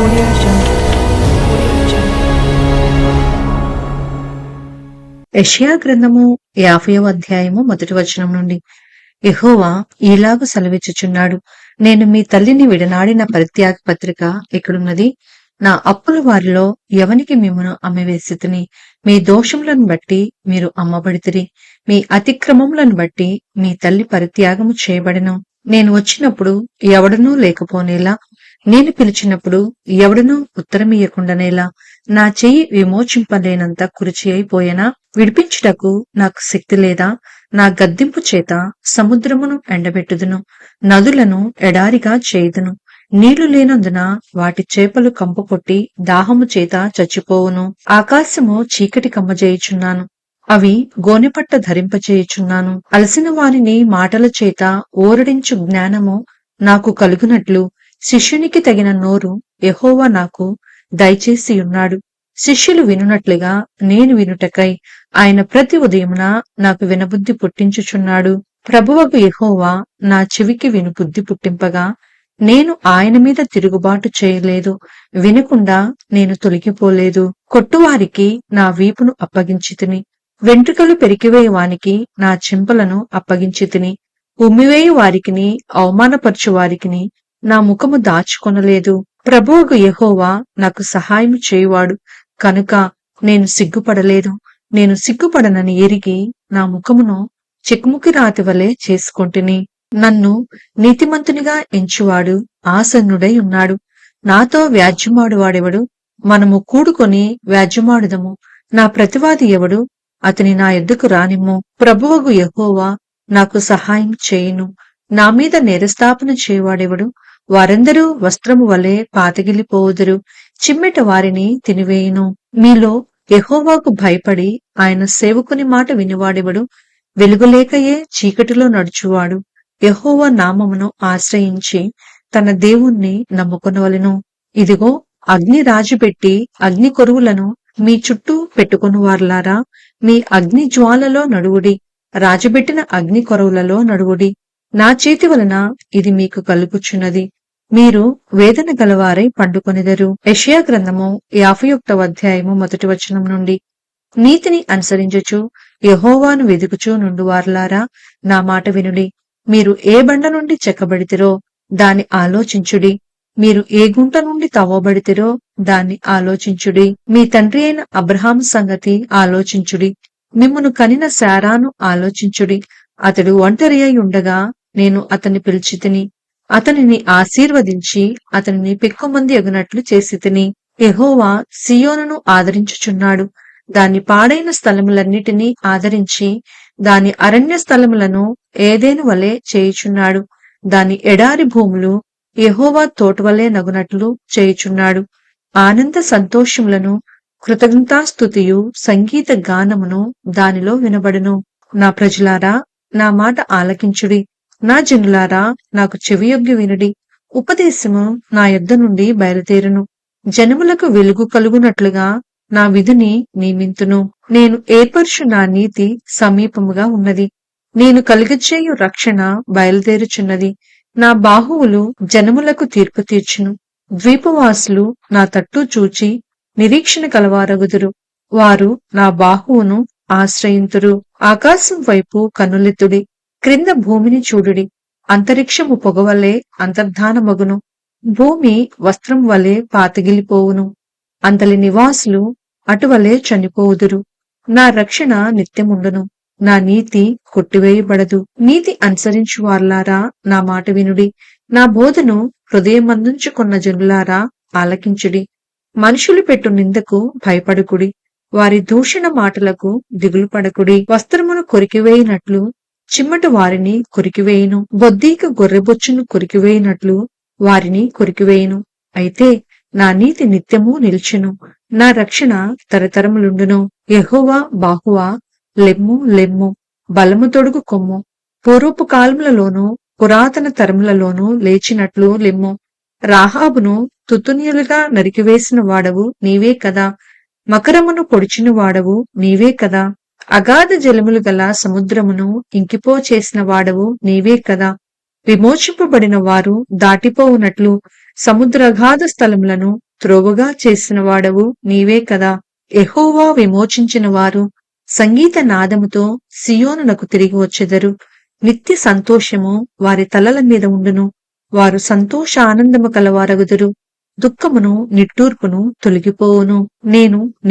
Audio Jungle. Audio Jungle. యెషయా గ్రంథము 50వ అధ్యాయము 1వ వచనం నుండి. యెహోవా ఈలాగు సెలవిచ్చుచున్నాడు, నేను మీ తల్లిని విడనాడిన పరిత్యాగ పత్రిక ఇక్కడున్నది. నా అప్పుల వారిలో ఎవనికి మిమ్మును అమ్మివేసితిని. మీ దోషములను బట్టి మీరు అమ్మబడితిరి, మీ అతిక్రమములను బట్టి మీ తల్లి పరిత్యాగము చేయబడెను. నేను వచ్చినప్పుడు ఎవడనూ లేకపోనేలా, నేను పిలిచినప్పుడు ఎవడనూ ఉత్తరమియ్యకుండానేలా, నా చెయ్యి విమోచింపలేనంత కురిచి అయిపోయేనా? విడిపించుటకు నాకు శక్తి లేదా? నా గద్దింపు చేత సముద్రమును ఎండబెట్టుదును, నదులను ఎడారిగా చేయుదును. నీళ్లు లేనందున వాటి చేపలు కంపుకొట్టి దాహము చేత చచ్చిపోవును. ఆకాశము చీకటి కమ్మజేయుచున్నాను, అవి గోనెపట్ట ధరింపచేయుచున్నాను. అలసిన వారిని మాటల చేత ఓరడించు జ్ఞానము నాకు కలుగునట్లు శిష్యునికి తగిన నోరు యెహోవా నాకు దయచేసియున్నాడు. శిష్యులు వినునట్లుగా నేను వినుటకై ఆయన ప్రతి ఉదయమున నాకు వినబుద్ధి పుట్టించుచున్నాడు. ప్రభువగు యెహోవా నా చెవికి వినుబుద్ధి పుట్టింపగా నేను ఆయన మీద తిరుగుబాటు చేయలేదు, వినకుండా నేను తొలగిపోలేదు. కొట్టువారికి నా వీపును అప్పగించితిని, వెంట్రుకలు పెరికివేయువానికి నా చెంపలను అప్పగించితిని. ఉమ్మివేయు వారికిని అవమానపరచు వారికిని నా ముఖము దాచుకొనలేదు. ప్రభువుకు యెహోవా నాకు సహాయము చేయువాడు కనుక నేను సిగ్గుపడలేదు. నేను సిగ్గుపడనని ఎరిగి నా ముఖమును చెకుముకి రాతి వలె చేసుకొంటిని. నన్ను నీతిమంతునిగా ఎంచువాడు ఆసన్నుడై ఉన్నాడు. నాతో వ్యాజ్యమాడువాడెవడు? మనము కూడుకొని వ్యాజ్యమాడుదము. నా ప్రతివాది ఎవడు? అతని నా యొద్దకు రానిమ్ము. ప్రభువగు యెహోవా నాకు సహాయం చేయును. నా మీద నేరస్థాపన చేయువాడెవడు? వారందరూ వస్త్రము వలె పాతగిలిపోవుదురు, చిమ్మెట వారిని తినివేయును. మీలో యెహోవాకు భయపడి ఆయన సేవకుని మాట వినివాడెవడు? వెలుగులేకయే చీకటిలో నడుచువాడు యెహోవా నామమును ఆశ్రయించి తన దేవుణ్ణి నమ్ముకొనవలెను. ఇదిగో, అగ్ని రాజుపెట్టి అగ్ని కొరువులను మీ చుట్టూ పెట్టుకుని వారులారా, మీ అగ్ని జ్వాలలో నడువుడి, రాజబెట్టిన అగ్ని కొరవులలో నడువుడి. నా చేతి వలన ఇది మీకు కలుగుచున్నది, మీరు వేదన గలవారై పండుకొనిదరు. యెషయా గ్రంథము 51వ అధ్యాయము 1వ వచనం నుండి. నీతిని అనుసరించుచు యెహోవాను వెదుకుచూ నుండువారులారా, నా మాట వినుడి. మీరు ఏ బండ నుండి చెక్కబడితిరో దాన్ని ఆలోచించుడి, మీరు ఏ గుంట నుండి తవ్వబడితిరో దాన్ని ఆలోచించుడి. మీ తండ్రి అయిన అబ్రహాము సంగతి ఆలోచించుడి, మిమ్మును కనిన శారాను ఆలోచించుడి. అతడు ఒంటరి అయి ఉండగా నేను అతన్ని పిలిచితిని, అతనిని ఆశీర్వదించి అతనిని పెక్కుమంది ఎగునట్లు చేసితిని. యెహోవా సియోనును ఆదరించుచున్నాడు, దాని పాడైన స్థలములన్నిటినీ ఆదరించి దాని అరణ్య స్థలములను ఏదెను వలె చేయుచున్నాడు. దాని ఎడారి భూములు యెహోవా తోటవలె నగునట్లు చేయుచున్నాడు. ఆనంద సంతోషములను కృతజ్ఞతాస్తుతియు సంగీత గానమును దానిలో వినబడును. నా ప్రజలారా, నా మాట ఆలకించుడి, నా జనులారా నాకు చెవియొగ్గి వినుడి. ఉపదేశము నా యొద్ద నుండి బయలుదేరును, జనములకు వెలుగు కలుగునట్లుగా నా విధిని నియమింతును. నేను ఏర్పరచు నా నీతి సమీపముగా ఉన్నది, నేను కలుగచేయు రక్షణ బయలుదేరుచున్నది. నా బాహువులు జనములకు తీర్పు తీర్చును. ద్వీపవాసులు నా తట్టు చూచి నిరీక్షణ కలవారగుదురు, వారు నా బాహువును ఆశ్రయింతురు. ఆకాశం వైపు కన్నులెత్తుడి, క్రింద భూమిని చూడుడి. అంతరిక్షము పొగవలే అంతర్ధానమగును, భూమి వస్త్రం వలె పాతగిలిపోవును. అంతలి నివాసులు అటువలే చనిపోవుదురు. నా రక్షణ నిత్యముండును, నా నీతి కొట్టివేయబడదు. నీతి అనుసరించు వార్లారా, నా మాట వినుడి. నా బోధను హృదయమందుంచుకున్న జనులారా ఆలకించుడి. మనుషులు పెట్టు నిందకు భయపడుకుడి, వారి దూషణ మాటలకు దిగులు పడకుడి. వస్త్రమును కొరికివేయినట్లు చిమ్మట వారిని కొరికివేయును, బొద్దీక గొర్రెబొచ్చును కొరికివేయినట్లు వారిని కొరికివేయును. అయితే నా నీతి నిత్యము నిల్చును, నా రక్షణ తరతరములుండును. యెహోవా బాహువా, లెమ్ము లెమ్ము, బలము తొడుగు కొమ్ము. పూర్వపు కాలములలోనూ పురాతన తరములలోనూ లేచినట్లు లెమ్ము. రాహాబును తుత్తునియలుగా నరికివేసిన వాడవు నీవే కదా, మకరమును పొడిచిన వాడవు నీవే కదా, అగాధ జలములు గల సముద్రమును ఇంకిపో చేసిన వాడవు నీవే కదా. విమోచింపబడిన వారు దాటిపోవునట్లు సముద్రగాధ స్థలములను త్రోవగా చేసిన వాడవు నీవే కదా. యెహోవా విమోచించిన వారు సంగీత నాదముతో సియోనునకు తిరిగి వచ్చెదరు. నిత్య సంతోషము వారి తలల మీద ఉండును. వారు సంతోషానందము కలవారగుదురు. దుఃఖమును నిట్టూర్పును తొలగిపోవును.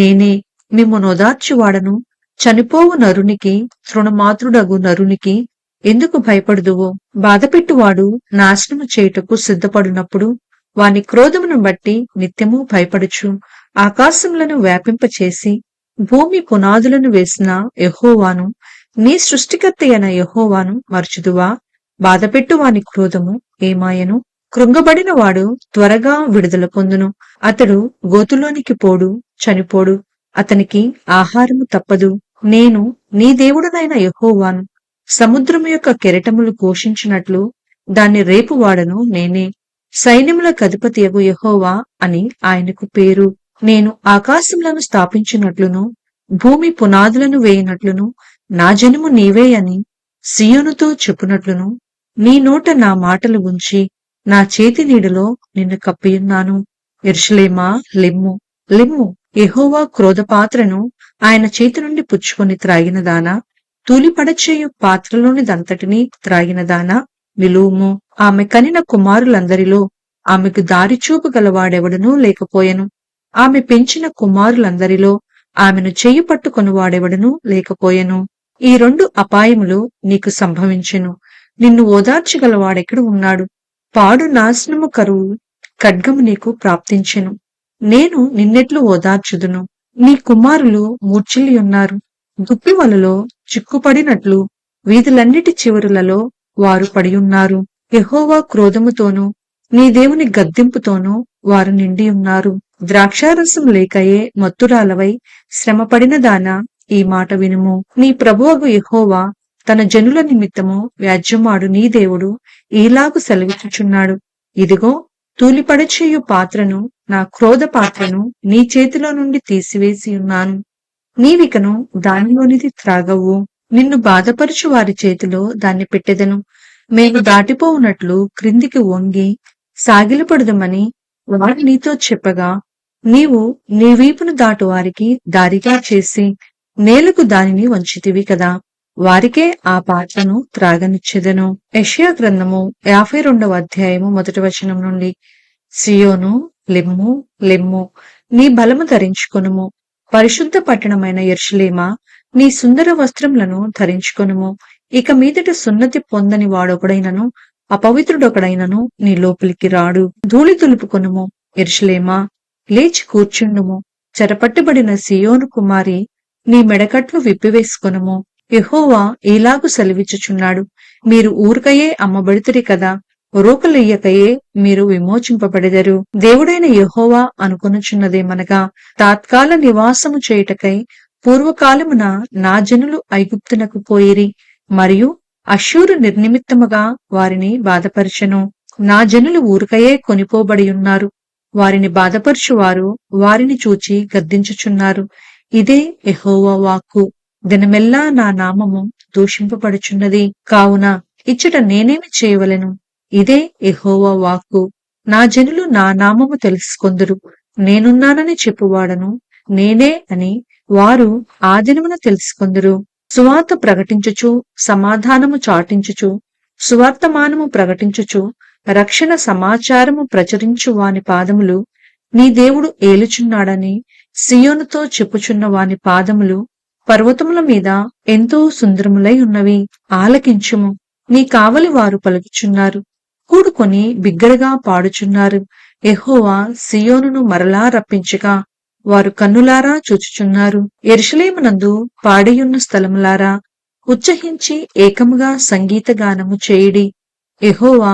నేనే మిమ్మును ఓదార్చువాడను. చనిపోవు నరునికి, తృణమాతృడగు నరునికి ఎందుకు భయపడుదువో? బాధపెట్టువాడు నాశనము చేయుటకు సిద్ధపడినప్పుడు వాని క్రోధమును బట్టి నిత్యము భయపడుచు ఆకాశములను వ్యాపింపచేసి భూమి పునాదులను వేసిన యెహోవాను, నీ సృష్టికర్త అయిన యెహోవాను మరచుదువా? బాధపెట్టు వాని క్రోధము ఏమాయను? కృంగబడిన వాడు త్వరగా విడుదల పొందును. అతడు గోతులోనికి పోడు, చనిపోడు. అతనికి ఆహారము తప్పదు. నేను నీ దేవుడనైన యెహోవాను. సముద్రము యొక్క కెరటములు ఘోషించినట్లు దాన్ని రేపువాడను నేనే. సైన్యములకు అధిపతియగు యెహోవా అని ఆయనకు పేరు. నేను ఆకాశములను స్థాపించినట్లును భూమి పునాదులను వేయినట్లును నా జనము నీవే అని సియోనుతో చెప్పునట్లును నీ నోట నా మాటలు ఉంచి నా చేతి నీడలో నిన్ను కప్పియున్నాను. యెరూషలేమా, లెమ్ము, లెమ్ము. యెహోవా క్రోధపాత్రను ఆయన చేతి నుండి పుచ్చుకొని త్రాగినదానా, తూలిపడచేయు పాత్రలోనిదంతటినీ త్రాగినదానా, విలువుము. ఆమె కనిన కుమారులందరిలో ఆమెకు దారిచూపు గలవాడెవడనూ లేకపోయెను. ఆమె పెంచిన కుమారులందరిలో ఆమెను చెయ్యి పట్టుకొనువాడెవడనూ లేకపోయెను. ఈ 2 అపాయములు నీకు సంభవించెను. నిన్ను ఓదార్చగలవాడెక్కడ ఉన్నాడు? పాడు నాశనము కరువు ఖడ్గము నీకు ప్రాప్తించెను. నేను నిన్నెట్లు ఓదార్చుదును? నీ కుమారులు మూర్ఛిల్లియున్నారు. దుప్పివలలో చిక్కుపడినట్లు వీధులన్నిటి చివరులలో వారు పడియున్నారు. యెహోవా క్రోధముతోనూ నీ దేవుని గద్దింపుతోనూ వారు నిండియున్నారు. ద్రాక్షారసం లేకయే మత్తురాలవై శ్రమపడిన దానా, ఈ మాట వినుము. నీ ప్రభువగు యెహోవా తన జనుల నిమిత్తము వ్యాజ్యమాడు నీ దేవుడు ఈలాగు సెలవిచ్చుచున్నాడు. ఇదిగో, తూలిపడచేయు పాత్రను, నా క్రోధ పాత్రను నీ చేతిలో నుండి తీసివేసి ఉన్నాను. నీవికను దానిలోనిది త్రాగవు. నిన్ను బాధపరచు వారి చేతిలో దాన్ని పెట్టెదను. మేము దాటిపోవునట్లు క్రిందికి వంగి సాగిలపడదమని వారు నీతో చెప్పగా, నీవు నీ వీపును దాటు వారికి దారిగా చేసి నేలకు దానిని వంచితివి కదా. వారికే ఆ పాత్రను త్రాగనిచ్చెదను. యెషయా గ్రంథము 52వ అధ్యాయము 1వ వచనం నుండి. సియోను, లెమ్ము, లెమ్ము, నీ బలము ధరించుకొనుము. పరిశుద్ధ పట్టణమైన యెరూషలేమా, నీ సుందర వస్త్రములను ధరించుకొనుము. ఇక మీదట సున్నతి పొందని వాడొకడైనను అపవిత్రుడొకడైనను నీ లోపలికి రాడు. ధూళి దులుపుకొనుము. యెరూషలేమా, లేచి కూర్చుండుము. చెరపట్టబడిన సియోను కుమారి, నీ మెడకట్లు విప్పివేసుకొనుము. యెహోవా ఈలాగు సెలవిచ్చుచున్నాడు. మీరు ఊరికయే అమ్మబడితిరి కదా, రోకలెయ్యకయే మీరు విమోచింపబడెదరు. దేవుడైన యెహోవా అనుకొనుచున్నదేమనగా, తాత్కాల నివాసము చేయుటకై పూర్వకాలమున నా జనులు ఐగుప్తునకు పోయిరి, మరియు అష్షూరు నిర్నిమిత్తముగా వారిని బాధపరచెను. నా జనులు ఊరికయే కొనిపోబడి ఉన్నారు. వారిని బాధపరచువారు వారిని చూచి గద్దించుచున్నారు. ఇదే యెహోవా వాక్కు. దినమెల్లా నా నామము దూషింపబడుచున్నది. కావున ఇచ్చట నేనేమి చేయవలెను? ఇదే యెహోవా వాక్కు. నా జనులు నా నామము తెలుసుకొందురు. నేనున్నానని చెప్పువాడను నేనే అని వారు ఆ దినమున తెలుసుకొందురు. సువార్త ప్రకటించుచు, సమాధానము చాటించుచు, సువర్తమానము ప్రకటించుచు, రక్షణ సమాచారము ప్రచురించు వాని పాదములు నీ దేవుడు ఏలుచున్నాడని సియోనుతో చెప్పుచున్న వాని పాదములు పర్వతముల మీద ఎంతో సుందరములై ఉన్నవి. ఆలకించుము. నీ కావలి వారు పలుకుచున్నారు. కూడుకొని బిగ్గరగా పాడుచున్నారు. యెహోవా సియోనును మరలా రప్పించగా వారు కన్నులారా చూచుచున్నారు. యెరూషలేమునందు పాడియున్న స్థలములారా, ఉచ్చహించి ఏకముగా సంగీతగానము చేయుడి. యెహోవా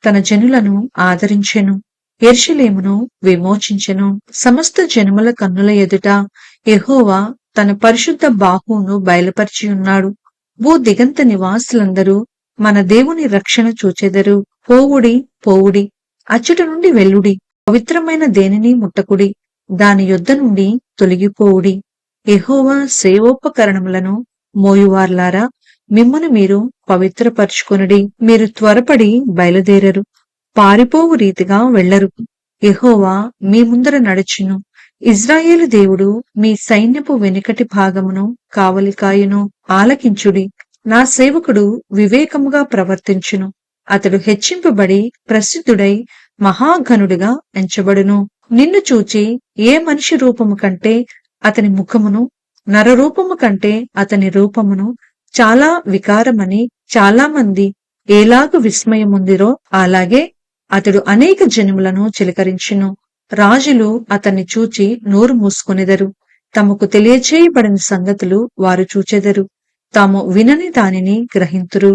తన జనులను ఆదరించెను, యెరూషలేమును విమోచించెను. సమస్త జనముల కన్నుల ఎదుట యెహోవా తన పరిశుద్ధ బాహువును బయలుపరిచియున్నాడు. భూ దిగంత నివాసులందరూ మన దేవుని రక్షణ చూచెదరు. పోవుడి, పోవుడి, అచ్చట నుండి వెళ్ళుడి. పవిత్రమైన దేనిని ముట్టకుడి, దాని యొద్ద నుండి తొలగిపోవుడి. యెహోవా సేవోపకరణములను మోయువార్లారా, మిమ్మును మీరు పవిత్రపరచుకొనుడి. మీరు త్వరపడి బయలుదేరరు, పారిపోవు రీతిగా వెళ్లరు. యెహోవా మీ ముందర నడుచును. ఇజ్రాయేలు దేవుడు మీ సైన్యపు వెనుకటి భాగమును కావలి కాయును. ఆలకించుడి. నా సేవకుడు వివేకముగా ప్రవర్తించును. అతడు హెచ్చింపబడి ప్రసిద్ధుడై మహాఘనుడిగా ఎంచబడును. నిన్ను చూచి ఏ మనిషి రూపము కంటే అతని ముఖమును, నరరూపము కంటే అతని రూపమును చాలా వికారమని చాలా మంది ఏలాగు విస్మయముందిరో అలాగే అతడు అనేక జనములను చిలకరించును. రాజులు అతన్ని చూచి నోరు మూసుకొనెదరు. తమకు తెలియచేయబడిన సంగతులు వారు చూచెదరు. తాము వినని దానిని గ్రహింతురు.